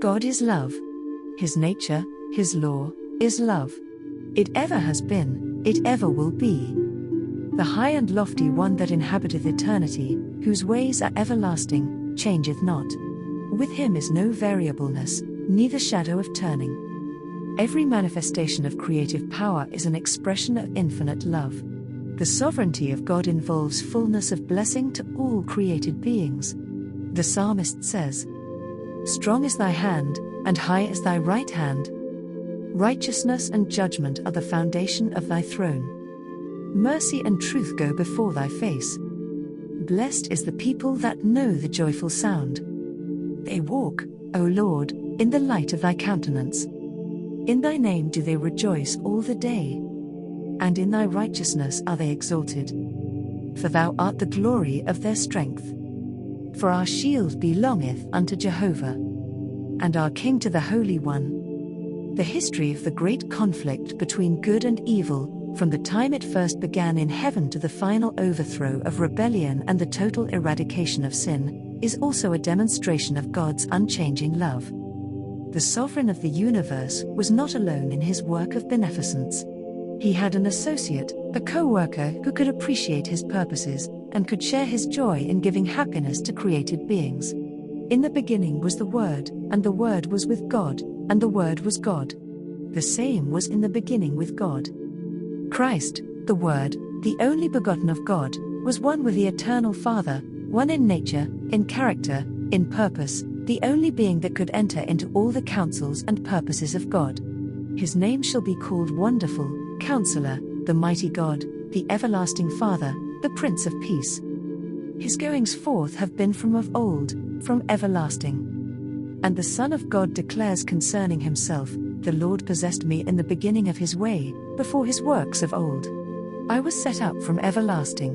God is love. His nature, His law, is love. It ever has been, it ever will be. The high and lofty one that inhabiteth eternity, whose ways are everlasting, changeth not. With Him is no variableness, neither shadow of turning. Every manifestation of creative power is an expression of infinite love. The sovereignty of God involves fullness of blessing to all created beings. The psalmist says, "Strong is thy hand, and high is thy right hand. Righteousness and judgment are the foundation of thy throne. Mercy and truth go before thy face. Blessed is the people that know the joyful sound. They walk, O Lord, in the light of thy countenance. In thy name do they rejoice all the day. And in thy righteousness are they exalted. For thou art the glory of their strength. For our shield belongeth unto Jehovah, and our King to the Holy One." The history of the great conflict between good and evil, from the time it first began in heaven to the final overthrow of rebellion and the total eradication of sin, is also a demonstration of God's unchanging love. The sovereign of the universe was not alone in his work of beneficence. He had an associate, a co-worker who could appreciate his purposes, and could share his joy in giving happiness to created beings. In the beginning was the Word, and the Word was with God, and the Word was God. The same was in the beginning with God. Christ, the Word, the only begotten of God, was one with the eternal Father, one in nature, in character, in purpose, the only being that could enter into all the counsels and purposes of God. His name shall be called Wonderful, Counselor, the Mighty God, the Everlasting Father, the Prince of Peace. His goings forth have been from of old, from everlasting. And the Son of God declares concerning himself, "The Lord possessed me in the beginning of his way, before his works of old. I was set up from everlasting.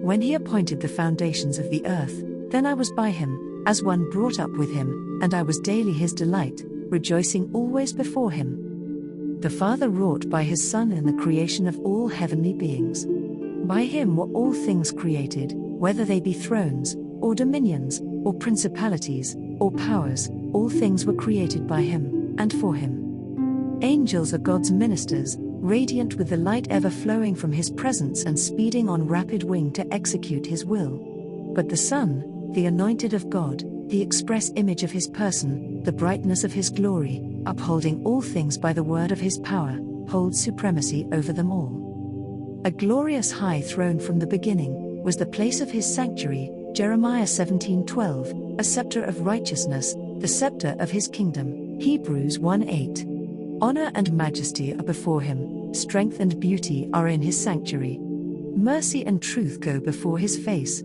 When he appointed the foundations of the earth, then I was by him, as one brought up with him, and I was daily his delight, rejoicing always before him." The Father wrought by his Son in the creation of all heavenly beings. By him were all things created, whether they be thrones, or dominions, or principalities, or powers, all things were created by him, and for him. Angels are God's ministers, radiant with the light ever flowing from his presence and speeding on rapid wing to execute his will. But the Son, the anointed of God, the express image of his person, the brightness of his glory, upholding all things by the word of his power, holds supremacy over them all. A glorious high throne from the beginning, was the place of his sanctuary, Jeremiah 17:12, a scepter of righteousness, the scepter of his kingdom, Hebrews 1:8. Honor and majesty are before him, strength and beauty are in his sanctuary. Mercy and truth go before his face.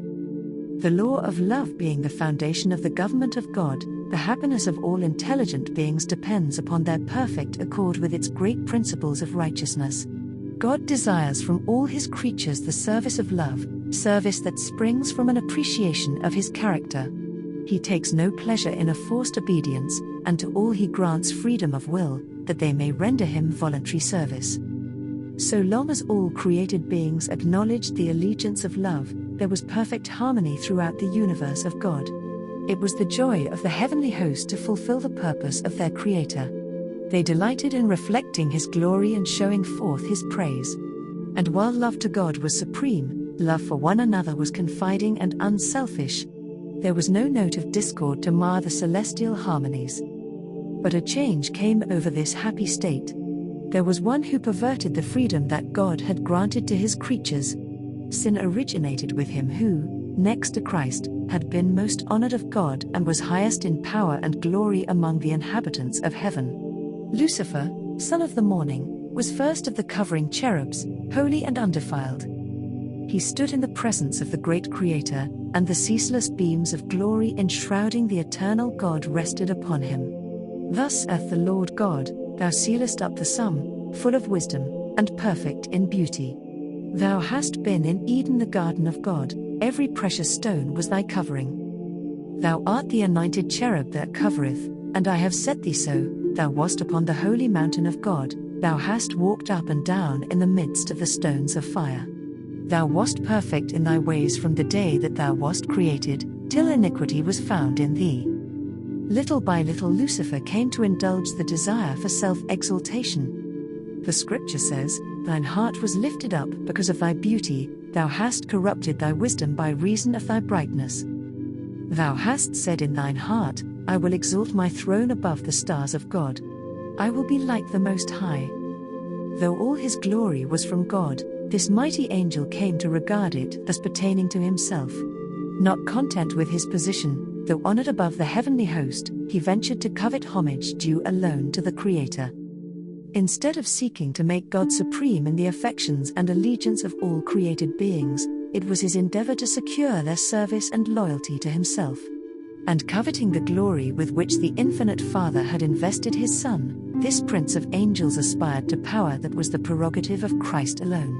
The law of love being the foundation of the government of God, the happiness of all intelligent beings depends upon their perfect accord with its great principles of righteousness. God desires from all his creatures the service of love, service that springs from an appreciation of his character. He takes no pleasure in a forced obedience, and to all he grants freedom of will, that they may render him voluntary service. So long as all created beings acknowledged the allegiance of love, there was perfect harmony throughout the universe of God. It was the joy of the heavenly host to fulfill the purpose of their Creator. They delighted in reflecting his glory and showing forth his praise. And while love to God was supreme, love for one another was confiding and unselfish. There was no note of discord to mar the celestial harmonies. But a change came over this happy state. There was one who perverted the freedom that God had granted to his creatures. Sin originated with him who, next to Christ, had been most honored of God and was highest in power and glory among the inhabitants of heaven. Lucifer, son of the morning, was first of the covering cherubs, holy and undefiled. He stood in the presence of the great Creator, and the ceaseless beams of glory enshrouding the eternal God rested upon him. Thus saith the Lord God, Thou sealest up the sum, full of wisdom, and perfect in beauty. Thou hast been in Eden the garden of God, every precious stone was thy covering. Thou art the anointed cherub that covereth, and I have set thee so, thou wast upon the holy mountain of God, thou hast walked up and down in the midst of the stones of fire. Thou wast perfect in thy ways from the day that thou wast created, till iniquity was found in thee. Little by little Lucifer came to indulge the desire for self-exaltation. The scripture says, "Thine heart was lifted up because of thy beauty, thou hast corrupted thy wisdom by reason of thy brightness. Thou hast said in thine heart, I will exalt my throne above the stars of God. I will be like the Most High." Though all his glory was from God, this mighty angel came to regard it as pertaining to himself. Not content with his position, though honored above the heavenly host, he ventured to covet homage due alone to the Creator. Instead of seeking to make God supreme in the affections and allegiance of all created beings, it was his endeavor to secure their service and loyalty to himself. And coveting the glory with which the infinite Father had invested his Son, this prince of angels aspired to power that was the prerogative of Christ alone.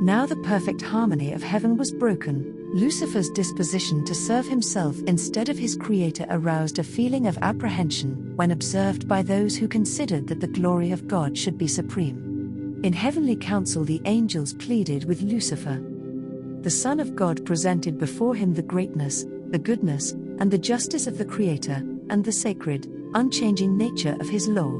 Now the perfect harmony of heaven was broken. Lucifer's disposition to serve himself instead of his Creator aroused a feeling of apprehension when observed by those who considered that the glory of God should be supreme. In heavenly council the angels pleaded with Lucifer. The Son of God presented before him the greatness, the goodness, and the justice of the Creator, and the sacred, unchanging nature of his law.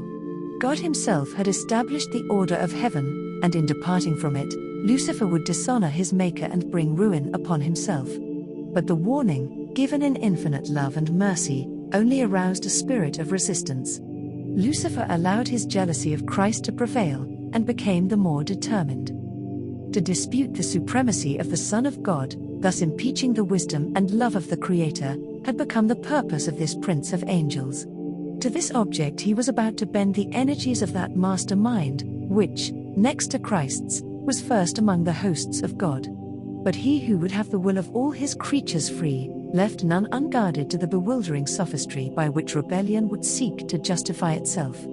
God himself had established the order of heaven, and in departing from it, Lucifer would dishonor his Maker and bring ruin upon himself. But the warning, given in infinite love and mercy, only aroused a spirit of resistance. Lucifer allowed his jealousy of Christ to prevail, and became the more determined to dispute the supremacy of the Son of God, thus impeaching the wisdom and love of the Creator, had become the purpose of this prince of angels. To this object he was about to bend the energies of that master mind, which, next to Christ's, was first among the hosts of God. But he who would have the will of all his creatures free, left none unguarded to the bewildering sophistry by which rebellion would seek to justify itself.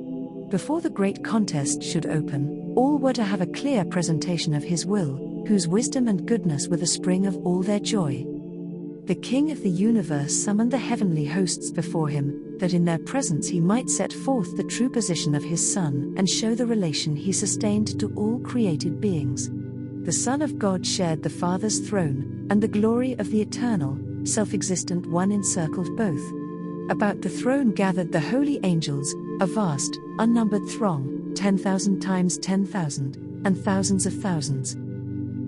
Before the great contest should open, all were to have a clear presentation of his will, whose wisdom and goodness were the spring of all their joy. The King of the universe summoned the heavenly hosts before him, that in their presence he might set forth the true position of his Son and show the relation he sustained to all created beings. The Son of God shared the Father's throne, and the glory of the eternal, self-existent One encircled both. About the throne gathered the holy angels, a vast, unnumbered throng, 10,000 times 10,000, and thousands of thousands.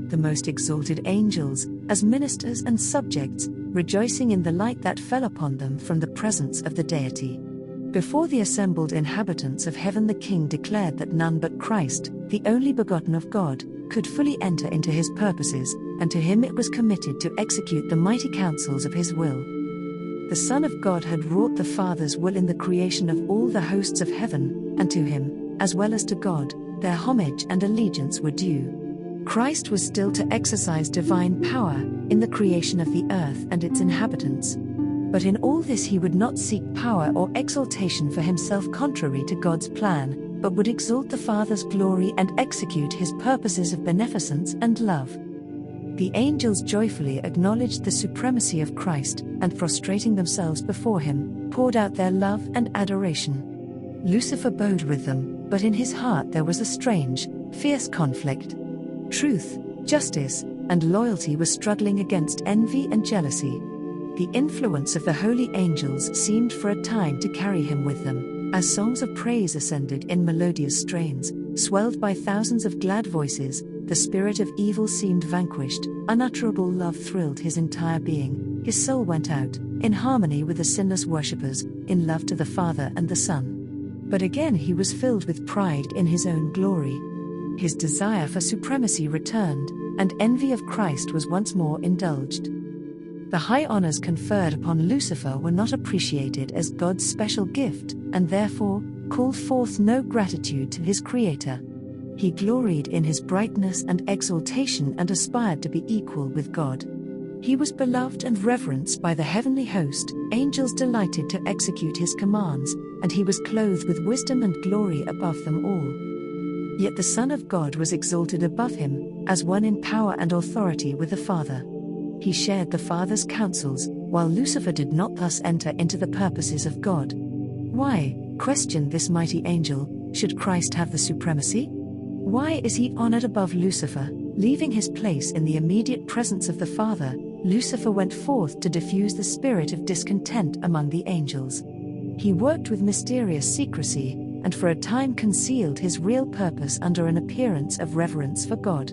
The most exalted angels, as ministers and subjects, rejoicing in the light that fell upon them from the presence of the Deity. Before the assembled inhabitants of heaven the King declared that none but Christ, the only begotten of God, could fully enter into his purposes, and to him it was committed to execute the mighty counsels of his will. The Son of God had wrought the Father's will in the creation of all the hosts of heaven, and to him, as well as to God, their homage and allegiance were due. Christ was still to exercise divine power in the creation of the earth and its inhabitants. But in all this he would not seek power or exaltation for himself contrary to God's plan, but would exalt the Father's glory and execute his purposes of beneficence and love. The angels joyfully acknowledged the supremacy of Christ, and prostrating themselves before him, poured out their love and adoration. Lucifer bowed with them, but in his heart there was a strange, fierce conflict. Truth, justice, and loyalty were struggling against envy and jealousy. The influence of the holy angels seemed for a time to carry him with them, as songs of praise ascended in melodious strains, swelled by thousands of glad voices. The spirit of evil seemed vanquished, unutterable love thrilled his entire being, his soul went out, in harmony with the sinless worshippers, in love to the Father and the Son. But again he was filled with pride in his own glory. His desire for supremacy returned, and envy of Christ was once more indulged. The high honors conferred upon Lucifer were not appreciated as God's special gift, and therefore, called forth no gratitude to his Creator. He gloried in his brightness and exaltation and aspired to be equal with God. He was beloved and reverenced by the heavenly host, angels delighted to execute his commands, and he was clothed with wisdom and glory above them all. Yet the Son of God was exalted above him, as one in power and authority with the Father. He shared the Father's counsels, while Lucifer did not thus enter into the purposes of God. Why, questioned this mighty angel, should Christ have the supremacy? Why is he honored above Lucifer? Leaving his place in the immediate presence of the Father, Lucifer went forth to diffuse the spirit of discontent among the angels. He worked with mysterious secrecy, and for a time concealed his real purpose under an appearance of reverence for God.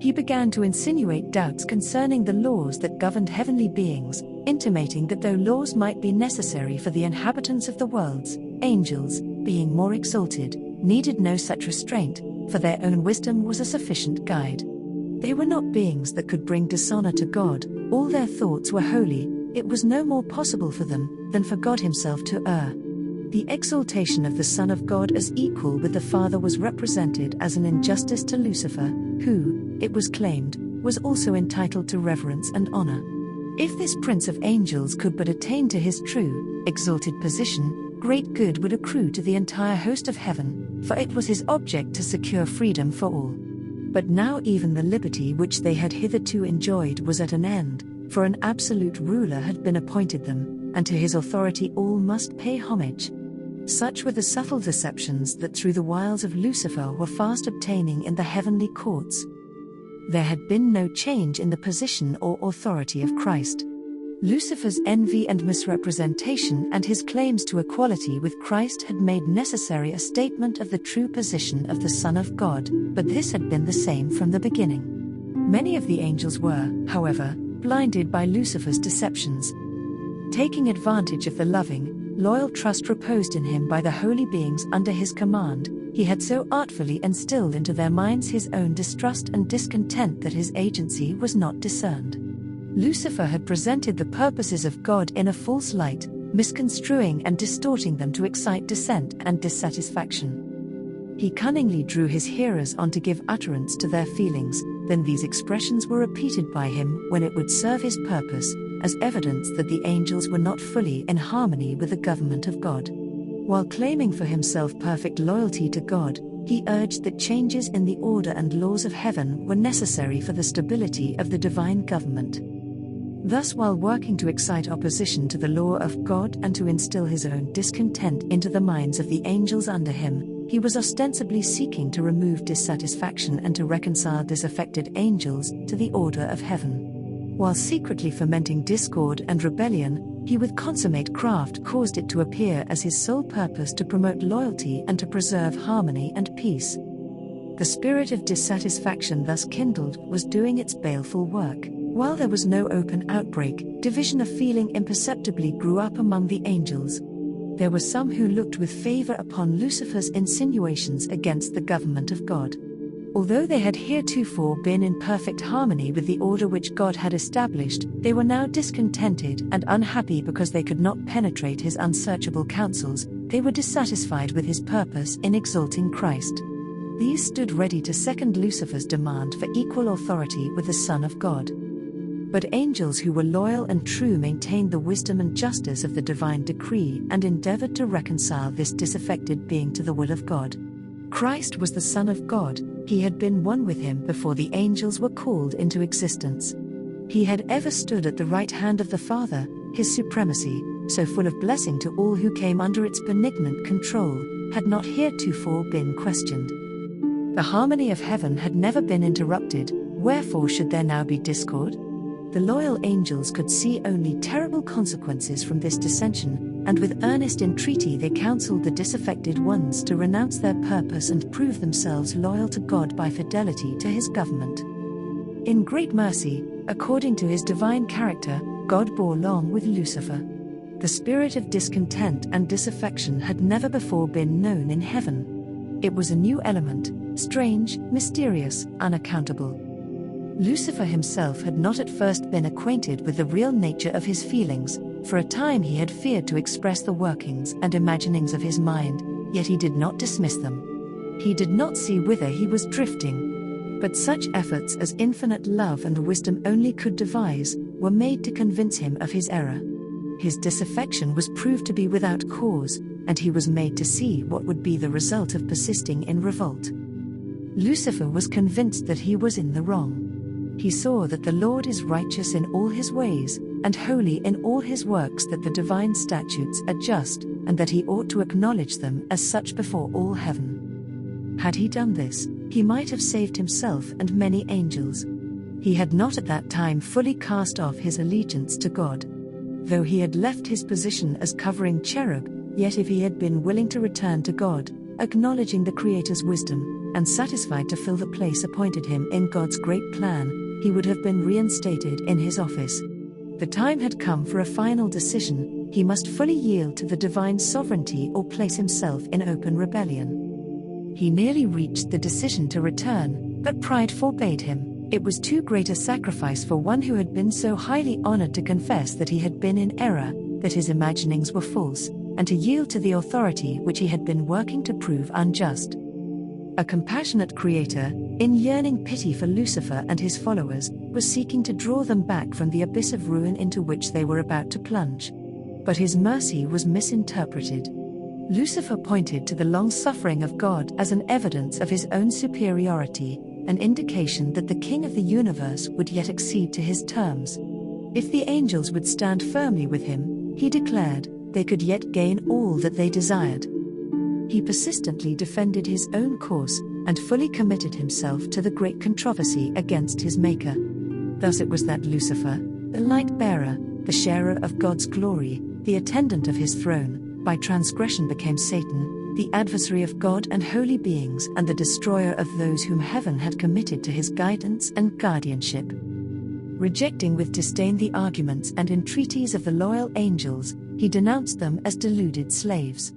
He began to insinuate doubts concerning the laws that governed heavenly beings, intimating that though laws might be necessary for the inhabitants of the worlds, angels, being more exalted, needed no such restraint, for their own wisdom was a sufficient guide. They were not beings that could bring dishonor to God, all their thoughts were holy, it was no more possible for them than for God himself to err. The exaltation of the Son of God as equal with the Father was represented as an injustice to Lucifer, who, it was claimed, was also entitled to reverence and honor. If this Prince of Angels could but attain to his true, exalted position, great good would accrue to the entire host of heaven, for it was his object to secure freedom for all. But now even the liberty which they had hitherto enjoyed was at an end, for an absolute ruler had been appointed them, and to his authority all must pay homage. Such were the subtle deceptions that through the wiles of Lucifer were fast obtaining in the heavenly courts. There had been no change in the position or authority of Christ. Lucifer's envy and misrepresentation and his claims to equality with Christ had made necessary a statement of the true position of the Son of God, but this had been the same from the beginning. Many of the angels were, however, blinded by Lucifer's deceptions. Taking advantage of the loving, loyal trust reposed in him by the holy beings under his command, he had so artfully instilled into their minds his own distrust and discontent that his agency was not discerned. Lucifer had presented the purposes of God in a false light, misconstruing and distorting them to excite dissent and dissatisfaction. He cunningly drew his hearers on to give utterance to their feelings, then these expressions were repeated by him when it would serve his purpose, as evidence that the angels were not fully in harmony with the government of God. While claiming for himself perfect loyalty to God, he urged that changes in the order and laws of heaven were necessary for the stability of the divine government. Thus, while working to excite opposition to the law of God and to instill his own discontent into the minds of the angels under him, he was ostensibly seeking to remove dissatisfaction and to reconcile disaffected angels to the order of heaven. While secretly fomenting discord and rebellion, he with consummate craft caused it to appear as his sole purpose to promote loyalty and to preserve harmony and peace. The spirit of dissatisfaction thus kindled was doing its baleful work. While there was no open outbreak, division of feeling imperceptibly grew up among the angels. There were some who looked with favor upon Lucifer's insinuations against the government of God. Although they had heretofore been in perfect harmony with the order which God had established, they were now discontented and unhappy because they could not penetrate his unsearchable counsels. They were dissatisfied with his purpose in exalting Christ. These stood ready to second Lucifer's demand for equal authority with the Son of God. But angels who were loyal and true maintained the wisdom and justice of the divine decree and endeavored to reconcile this disaffected being to the will of God. Christ was the Son of God, he had been one with him before the angels were called into existence. He had ever stood at the right hand of the Father, his supremacy, so full of blessing to all who came under its benignant control, had not heretofore been questioned. The harmony of heaven had never been interrupted, wherefore should there now be discord? The loyal angels could see only terrible consequences from this dissension, and with earnest entreaty they counseled the disaffected ones to renounce their purpose and prove themselves loyal to God by fidelity to his government. In great mercy, according to his divine character, God bore long with Lucifer. The spirit of discontent and disaffection had never before been known in heaven. It was a new element, strange, mysterious, unaccountable. Lucifer himself had not at first been acquainted with the real nature of his feelings. For a time he had feared to express the workings and imaginings of his mind, yet he did not dismiss them. He did not see whither he was drifting. But such efforts as infinite love and wisdom only could devise, were made to convince him of his error. His disaffection was proved to be without cause, and he was made to see what would be the result of persisting in revolt. Lucifer was convinced that he was in the wrong. He saw that the Lord is righteous in all his ways, and holy in all his works, that the divine statutes are just, and that he ought to acknowledge them as such before all heaven. Had he done this, he might have saved himself and many angels. He had not at that time fully cast off his allegiance to God. Though he had left his position as covering cherub, Yet if he had been willing to return to God, acknowledging the Creator's wisdom, and satisfied to fill the place appointed him in God's great plan, he would have been reinstated in his office. The time had come for a final decision: he must fully yield to the divine sovereignty or place himself in open rebellion. He nearly reached the decision to return, but pride forbade him. It was too great a sacrifice for one who had been so highly honored to confess that he had been in error, that his imaginings were false, and to yield to the authority which he had been working to prove unjust. A compassionate Creator, in yearning pity for Lucifer and his followers, was seeking to draw them back from the abyss of ruin into which they were about to plunge. But his mercy was misinterpreted. Lucifer pointed to the long-suffering of God as an evidence of his own superiority, an indication that the King of the universe would yet accede to his terms. If the angels would stand firmly with him, he declared, they could yet gain all that they desired. He persistently defended his own course, and fully committed himself to the great controversy against his Maker. Thus it was that Lucifer, the light-bearer, the sharer of God's glory, the attendant of his throne, by transgression became Satan, the adversary of God and holy beings and the destroyer of those whom heaven had committed to his guidance and guardianship. Rejecting with disdain the arguments and entreaties of the loyal angels, he denounced them as deluded slaves.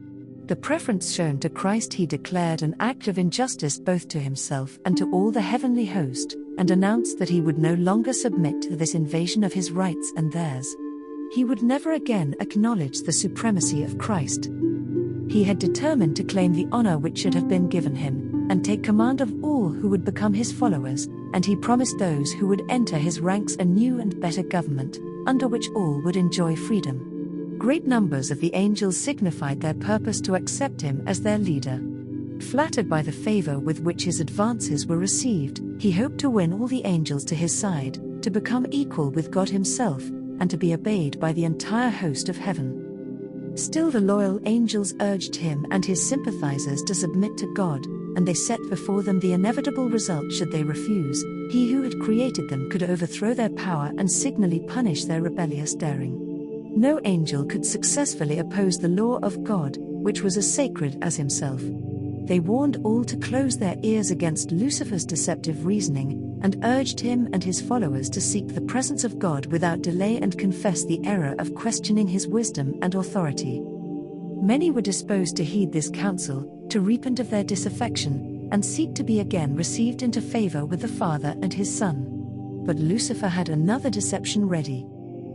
The preference shown to Christ he declared an act of injustice both to himself and to all the heavenly host, and announced that he would no longer submit to this invasion of his rights and theirs. He would never again acknowledge the supremacy of Christ. He had determined to claim the honor which should have been given him, and take command of all who would become his followers, and he promised those who would enter his ranks a new and better government, under which all would enjoy freedom. Great numbers of the angels signified their purpose to accept him as their leader. Flattered by the favor with which his advances were received, he hoped to win all the angels to his side, to become equal with God himself, and to be obeyed by the entire host of heaven. Still the loyal angels urged him and his sympathizers to submit to God, and they set before them the inevitable result should they refuse. He who had created them could overthrow their power and signally punish their rebellious daring. No angel could successfully oppose the law of God, which was as sacred as himself. They warned all to close their ears against Lucifer's deceptive reasoning, and urged him and his followers to seek the presence of God without delay and confess the error of questioning his wisdom and authority. Many were disposed to heed this counsel, to repent of their disaffection, and seek to be again received into favor with the Father and his Son. But Lucifer had another deception ready.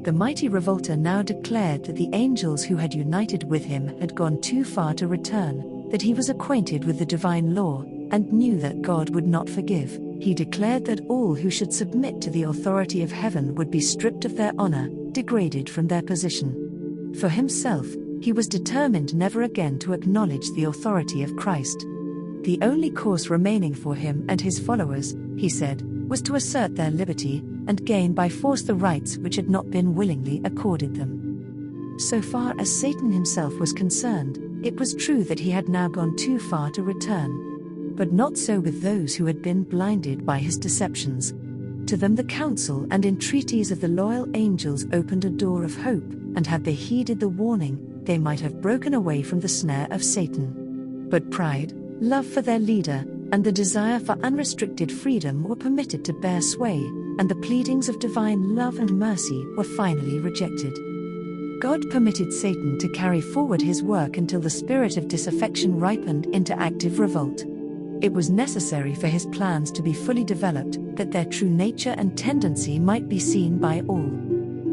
The mighty revolter now declared that the angels who had united with him had gone too far to return, that he was acquainted with the divine law, and knew that God would not forgive. He declared that all who should submit to the authority of heaven would be stripped of their honor, degraded from their position. For himself, he was determined never again to acknowledge the authority of Christ. The only course remaining for him and his followers, he said, was to assert their liberty, and gain by force the rights which had not been willingly accorded them. So far as Satan himself was concerned, it was true that he had now gone too far to return. But not so with those who had been blinded by his deceptions. To them the counsel and entreaties of the loyal angels opened a door of hope, and had they heeded the warning, they might have broken away from the snare of Satan. But pride, love for their leader, and the desire for unrestricted freedom were permitted to bear sway, and the pleadings of divine love and mercy were finally rejected. God permitted Satan to carry forward his work until the spirit of disaffection ripened into active revolt. It was necessary for his plans to be fully developed, that their true nature and tendency might be seen by all.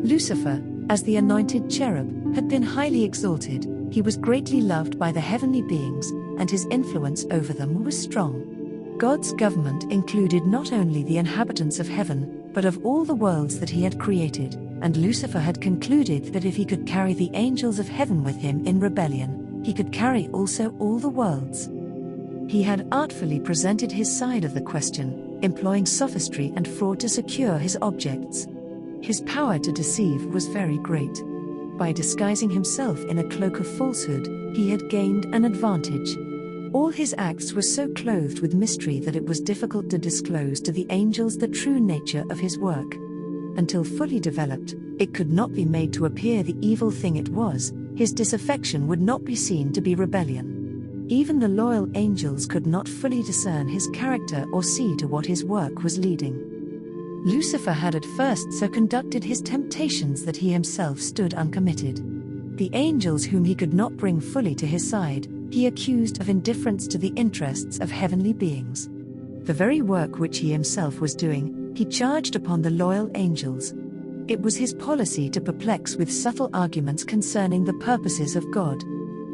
Lucifer, as the anointed cherub, had been highly exalted. He was greatly loved by the heavenly beings, and his influence over them was strong. God's government included not only the inhabitants of heaven, but of all the worlds that he had created, and Lucifer had concluded that if he could carry the angels of heaven with him in rebellion, he could carry also all the worlds. He had artfully presented his side of the question, employing sophistry and fraud to secure his objects. His power to deceive was very great. By disguising himself in a cloak of falsehood, he had gained an advantage. All his acts were so clothed with mystery that it was difficult to disclose to the angels the true nature of his work. Until fully developed, it could not be made to appear the evil thing it was, his disaffection would not be seen to be rebellion. Even the loyal angels could not fully discern his character or see to what his work was leading. Lucifer had at first so conducted his temptations that he himself stood uncommitted. The angels whom he could not bring fully to his side, he accused of indifference to the interests of heavenly beings. The very work which he himself was doing, he charged upon the loyal angels. It was his policy to perplex with subtle arguments concerning the purposes of God.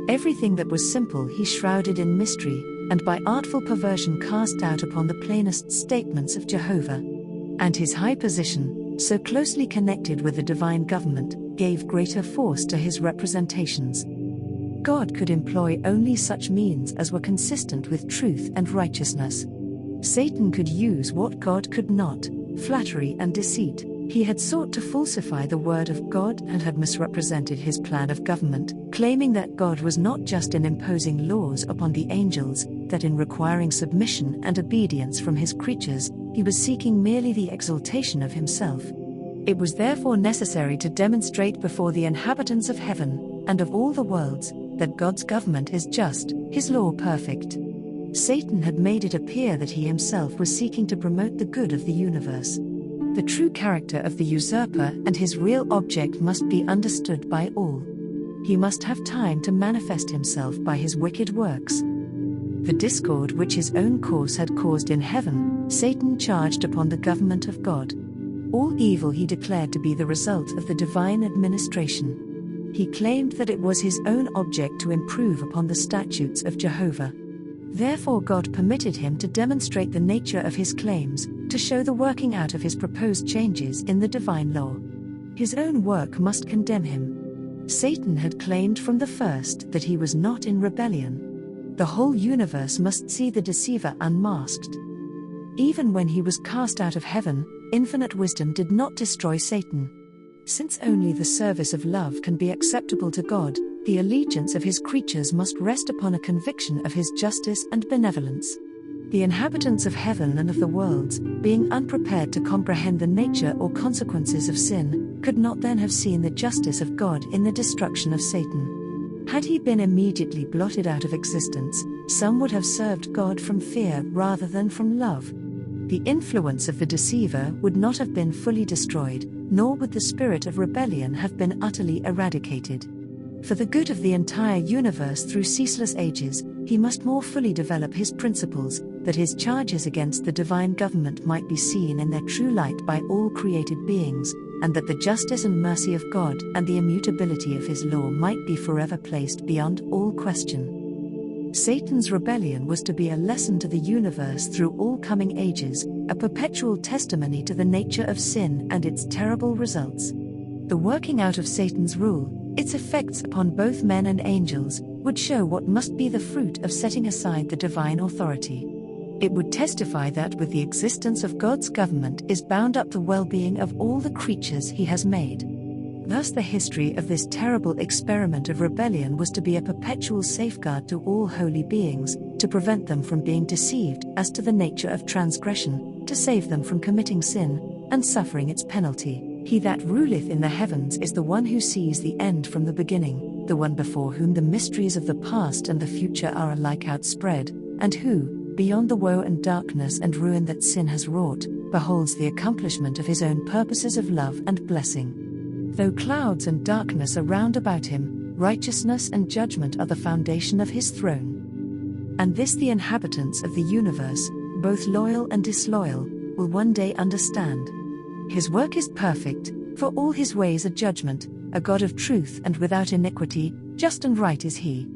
Everything that was simple he shrouded in mystery, and by artful perversion cast out upon the plainest statements of Jehovah. And his high position, so closely connected with the divine government, gave greater force to his representations. God could employ only such means as were consistent with truth and righteousness. Satan could use what God could not, flattery and deceit. He had sought to falsify the word of God and had misrepresented his plan of government, claiming that God was not just in imposing laws upon the angels, that in requiring submission and obedience from his creatures, he was seeking merely the exaltation of himself. It was therefore necessary to demonstrate before the inhabitants of heaven, and of all the worlds, that God's government is just, his law perfect. Satan had made it appear that he himself was seeking to promote the good of the universe. The true character of the usurper and his real object must be understood by all. He must have time to manifest himself by his wicked works. The discord which his own course had caused in heaven, Satan charged upon the government of God. All evil he declared to be the result of the divine administration. He claimed that it was his own object to improve upon the statutes of Jehovah. Therefore God permitted him to demonstrate the nature of his claims, to show the working out of his proposed changes in the divine law. His own work must condemn him. Satan had claimed from the first that he was not in rebellion. The whole universe must see the deceiver unmasked. Even when he was cast out of heaven, infinite wisdom did not destroy Satan. Since only the service of love can be acceptable to God, the allegiance of his creatures must rest upon a conviction of his justice and benevolence. The inhabitants of heaven and of the worlds, being unprepared to comprehend the nature or consequences of sin, could not then have seen the justice of God in the destruction of Satan. Had he been immediately blotted out of existence, some would have served God from fear rather than from love. The influence of the deceiver would not have been fully destroyed, nor would the spirit of rebellion have been utterly eradicated. For the good of the entire universe through ceaseless ages, he must more fully develop his principles, that his charges against the divine government might be seen in their true light by all created beings, and that the justice and mercy of God and the immutability of his law might be forever placed beyond all question. Satan's rebellion was to be a lesson to the universe through all coming ages, a perpetual testimony to the nature of sin and its terrible results. The working out of Satan's rule, its effects upon both men and angels, would show what must be the fruit of setting aside the divine authority. It would testify that with the existence of God's government is bound up the well-being of all the creatures he has made. Thus the history of this terrible experiment of rebellion was to be a perpetual safeguard to all holy beings, to prevent them from being deceived as to the nature of transgression, to save them from committing sin, and suffering its penalty. He that ruleth in the heavens is the one who sees the end from the beginning, the one before whom the mysteries of the past and the future are alike outspread, and who, beyond the woe and darkness and ruin that sin has wrought, beholds the accomplishment of his own purposes of love and blessing. Though clouds and darkness are round about him, righteousness and judgment are the foundation of his throne. And this the inhabitants of the universe, both loyal and disloyal, will one day understand. His work is perfect, for all his ways are judgment, a God of truth and without iniquity, just and right is he.